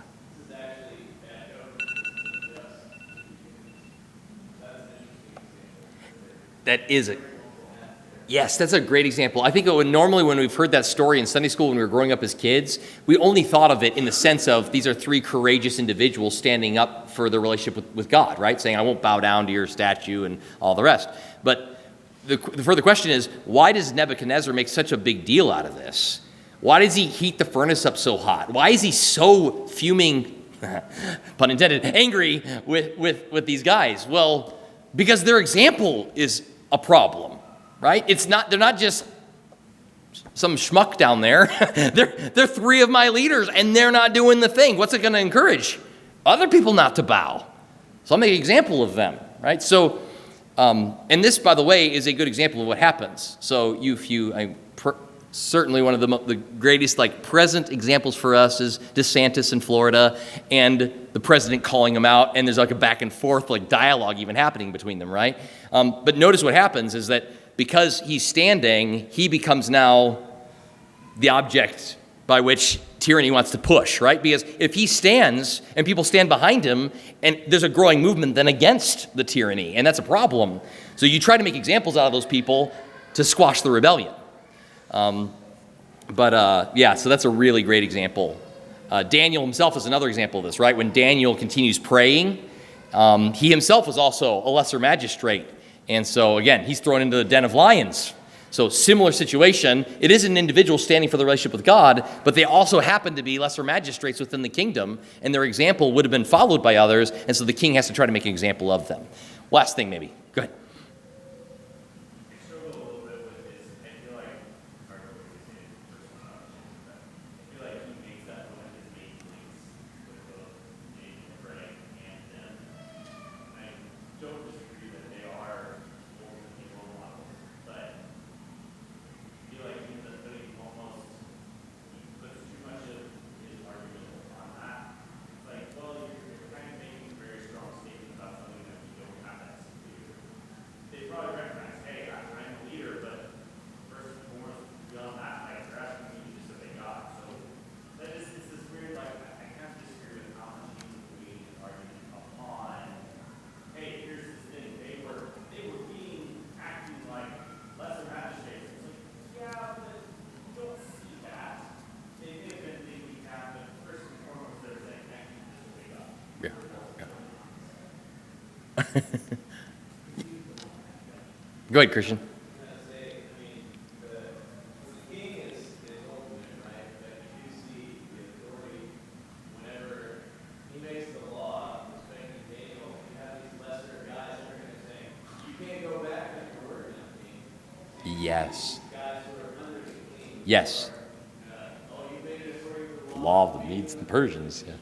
That is it. Yes, that's a great example. I think normally when we've heard that story in Sunday school when we were growing up as kids, we only thought of it in the sense of these are three courageous individuals standing up for their relationship with God, right? Saying, I won't bow down to your statue and all the rest. But the further question is, why does Nebuchadnezzar make such a big deal out of this? Why does he heat the furnace up so hot? Why is he so fuming, pun intended, angry with these guys? Well, because their example is a problem, right? They're not just some schmuck down there. they're three of my leaders, and they're not doing the thing. What's it going to encourage? Other people not to bow. So I'll make an example of them, right? So, and this, by the way, is a good example of what happens. So certainly one of the greatest present examples for us is DeSantis in Florida and the president calling him out, and there's a back and forth dialogue even happening between them, right? But notice what happens is that because he's standing, he becomes now the object by which tyranny wants to push, right? Because if he stands and people stand behind him, and there's a growing movement then against the tyranny, and that's a problem. So you try to make examples out of those people to squash the rebellion. So that's a really great example. Daniel himself is another example of this, right? When Daniel continues praying, he himself was also a lesser magistrate. And so, again, he's thrown into the den of lions. So similar situation. It is an individual standing for the relationship with God, but they also happen to be lesser magistrates within the kingdom, and their example would have been followed by others, and so the king has to try to make an example of them. Last thing, maybe. Go ahead. Go ahead, Christian. Yes. Yes. Law of the Medes and Persians. Yeah.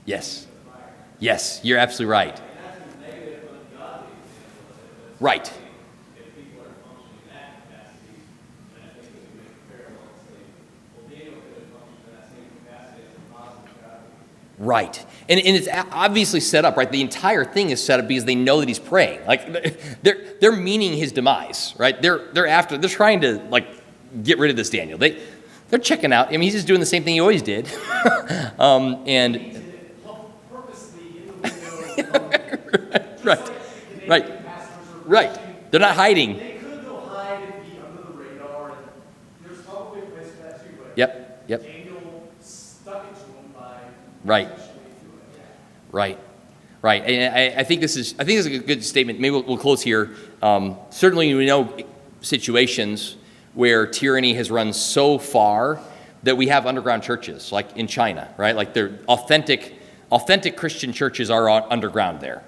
Yes. Yes, you're absolutely right. Right. Right. And it's obviously set up, right? The entire thing is set up because they know that he's praying. Like, they're meaning his demise, right? They're trying to, like, get rid of this Daniel. They're checking out. I mean, he's just doing the same thing he always did. And right. They're not hiding. They could go hide and be under the radar, and there's probably a place for that too, but Yep. Daniel stuck it to him by Right. essentially doing it. Right. And I think this is a good statement. Maybe we'll close here. Certainly, we know situations where tyranny has run so far that we have underground churches, like in China, right? Like they're authentic Christian churches are underground there.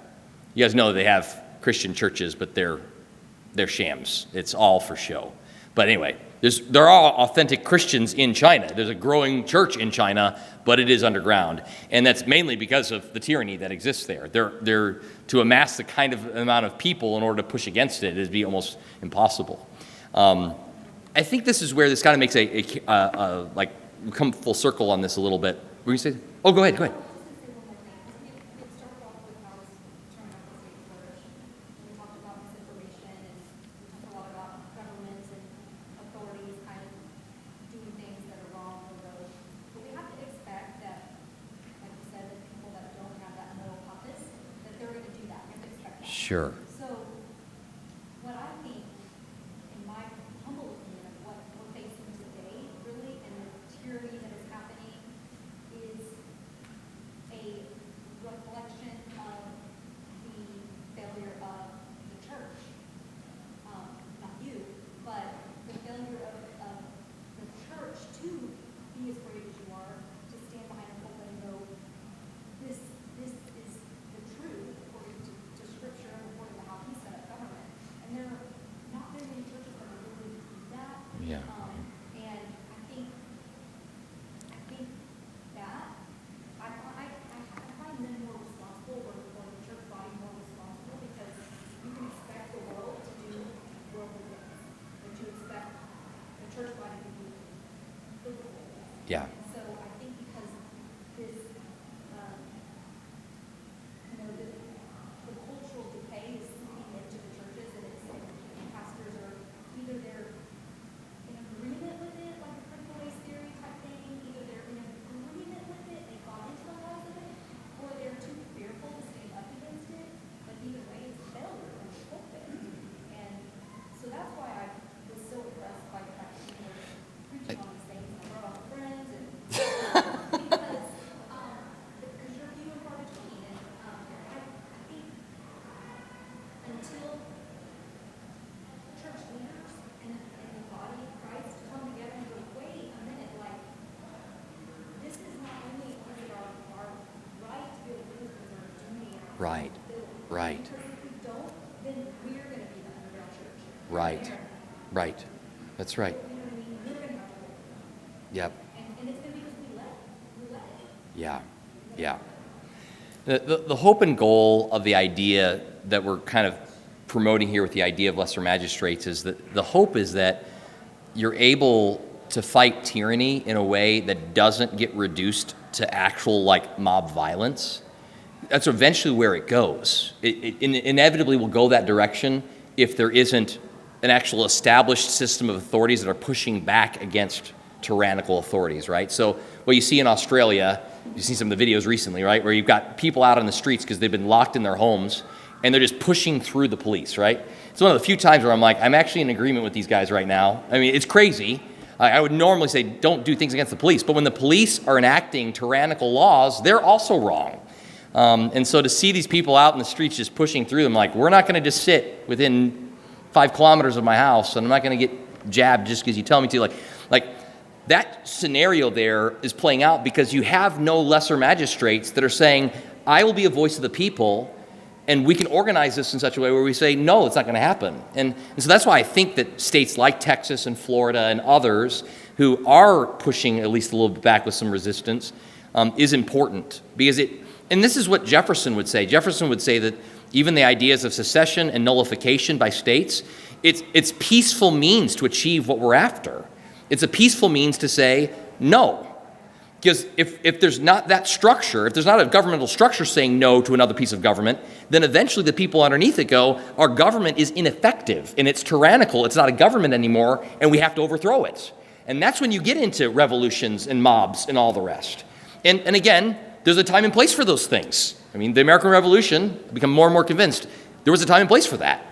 You guys know they have Christian churches, but they're shams. It's all for show. But anyway, there are authentic Christians in China. There's a growing church in China, but it is underground. And that's mainly because of the tyranny that exists there. They're to amass the kind of amount of people in order to push against it, it'd be almost impossible. I think this is where this kind of makes like we come full circle on this a little bit. Were you say? Oh, go ahead. I was just gonna say one more thing. It started off with how I was trying out the state flourish. We talked about misinformation and we talked a lot about governments and authorities kind of doing things that are wrong or road. But we have to expect that, like you said, that people that don't have that moral compass, that they're going to do that. We have to expect that. Sure. So, what I think, in my humble opinion, of what we're facing today, really, and the tyranny that is happening, is a reflection of the failure of the church. Not you, but the failure of the church to be as brave as you are, to stand behind a pulpit and go, this is the truth according to Scripture and according to how He set up government. And there are not very many churches that are willing to do that. Yeah. And I think that I find them more responsible, or the church body more responsible, because you can expect the world to do worldly things, but you expect the church body to do biblical things. Yeah. And so I think because this, the cultural decay is seeping into the churches, and pastors are either they're in agreement with it, like a critical race theory type thing, either they're in agreement with it, they've gone into the lies of it, or they're too fearful to stand up against it. But either way, it's a failure from the pulpit. And so that's why I was so impressed by the fact that you were preaching on these things, and I brought all my friends, and because you're few and far between. And I think until church leaders and the body of Christ come together and go, wait a minute, like, this is not only our right to be able to do this, but our duty and our Right. responsibility. Right. Because if we don't, then we're going to be the underground church. Right. There. Right. That's right. You know what I mean? We're going to have to hold it. Yep. And it's going to be because we let it. Yeah. Yeah. The hope and goal of the idea that we're kind of promoting here with the idea of lesser magistrates is that the hope is that you're able to fight tyranny in a way that doesn't get reduced to actual like mob violence. That's eventually where it goes. It inevitably will go that direction if there isn't an actual established system of authorities that are pushing back against tyrannical authorities, right? So what you see in Australia, you've seen some of the videos recently, right, where you've got people out on the streets because they've been locked in their homes, and they're just pushing through the police, right? It's one of the few times where I'm like, I'm actually in agreement with these guys right now. I mean, it's crazy. I would normally say don't do things against the police, but when the police are enacting tyrannical laws, they're also wrong. And so to see these people out in the streets just pushing through them, like, we're not going to just sit within 5 kilometers of my house, and I'm not going to get jabbed just because you tell me to. Like that scenario there is playing out because you have no lesser magistrates that are saying, I will be a voice of the people, and we can organize this in such a way where we say, no, it's not going to happen. And so that's why I think that states like Texas and Florida and others who are pushing at least a little bit back with some resistance is important. Because and this is what Jefferson would say. Jefferson would say that even the ideas of secession and nullification by states, it's peaceful means to achieve what we're after. It's a peaceful means to say no. Because if there's not that structure, if there's not a governmental structure saying no to another piece of government, then eventually the people underneath it go, our government is ineffective and it's tyrannical, it's not a government anymore, and we have to overthrow it. And that's when you get into revolutions and mobs and all the rest. And again, there's a time and place for those things. I mean, the American Revolution, I've become more and more convinced, there was a time and place for that.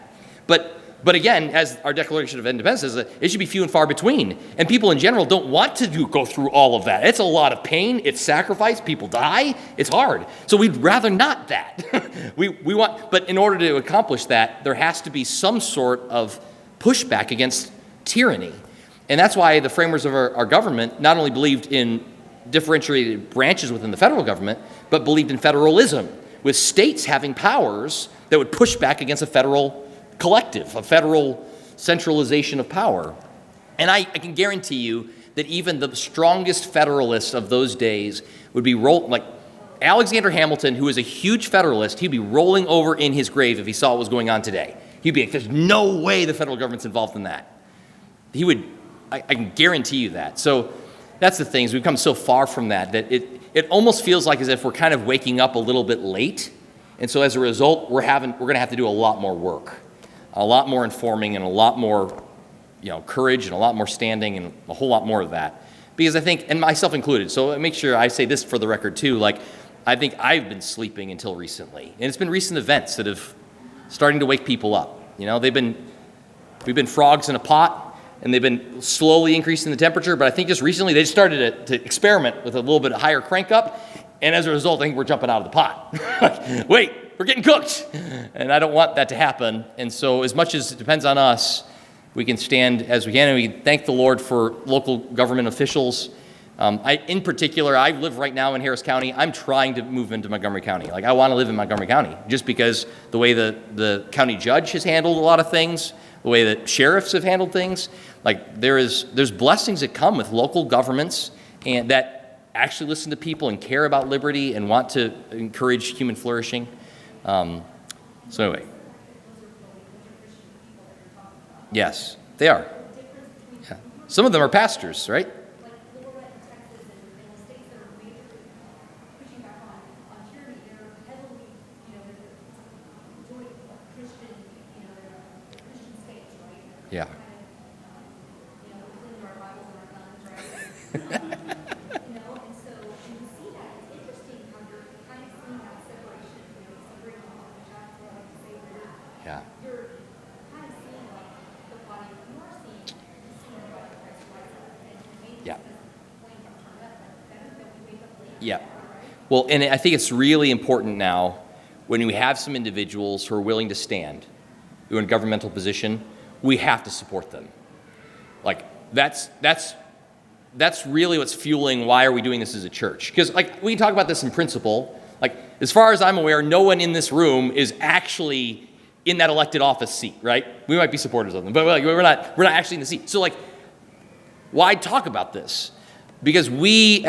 But again, as our Declaration of Independence says, it should be few and far between. And people in general don't want to go through all of that. It's a lot of pain, it's sacrifice, people die, it's hard. So we'd rather not that. But in order to accomplish that, there has to be some sort of pushback against tyranny. And that's why the framers of our government not only believed in differentiated branches within the federal government, but believed in federalism, with states having powers that would push back against a federal collective, a federal centralization of power. And I can guarantee you that even the strongest federalists of those days would be like Alexander Hamilton, who was a huge federalist, he'd be rolling over in his grave if he saw what was going on today. He'd be like, there's no way the federal government's involved in that. I can guarantee you that. So that's the thing, is we've come so far from that it almost feels like as if we're kind of waking up a little bit late. And so as a result, we're going to have to do a lot more work. A lot more informing and a lot more, courage and a lot more standing and a whole lot more of that. Because I think, and myself included, so I make sure I say this for the record too, like I think I've been sleeping until recently. And it's been recent events that have starting to wake people up. We've been frogs in a pot and they've been slowly increasing the temperature, but I think just recently they started to experiment with a little bit higher crank up. And as a result, I think we're jumping out of the pot. Wait, we're getting cooked. And I don't want that to happen. And so as much as it depends on us, we can stand as we can. And we thank the Lord for local government officials. In particular, I live right now in Harris County. I'm trying to move into Montgomery County. Like, I want to live in Montgomery County just because the way the county judge has handled a lot of things, the way that sheriffs have handled things, like there's blessings that come with local governments and that actually listen to people and care about liberty and want to encourage human flourishing. So anyway. Yes, they are. Yeah. Some of them are pastors, right? Like Florida and Texas and the states that are major pushing back on tyranny, they're heavily, they're majority Christian, they're Christian states, right? Yeah. Within our Bibles and our guns, right? And so when you see that, it's interesting how you're kind of seeing that separation, separating off, which I feel like to say that. Yeah. You're kind of seeing like the body, you are seeing the body of Christ rise up, and maybe Yeah. when you turn up, but better that we wake up late. Yeah. Well, and I think it's really important now when we have some individuals who are willing to stand, who are in a governmental position, we have to support them. Like, that's really what's fueling why are we doing this as a church. Because, like, we can talk about this in principle. Like, as far as I'm aware, no one in this room is actually in that elected office seat, right? We might be supporters of them, but we're not actually in the seat. So, like, why talk about this? Because we,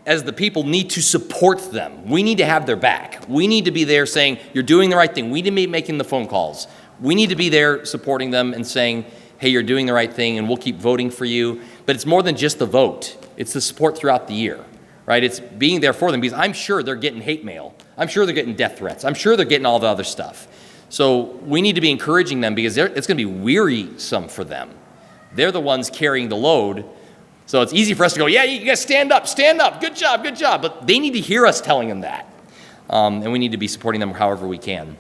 as the people, need to support them. We need to have their back. We need to be there saying, you're doing the right thing. We need to be making the phone calls. We need to be there supporting them and saying, hey, you're doing the right thing, and we'll keep voting for you. But it's more than just the vote. It's the support throughout the year, right? It's being there for them, because I'm sure they're getting hate mail. I'm sure they're getting death threats. I'm sure they're getting all the other stuff. So we need to be encouraging them, because it's going to be wearisome for them. They're the ones carrying the load. So it's easy for us to go, yeah, you guys stand up, good job. But they need to hear us telling them that. And we need to be supporting them however we can.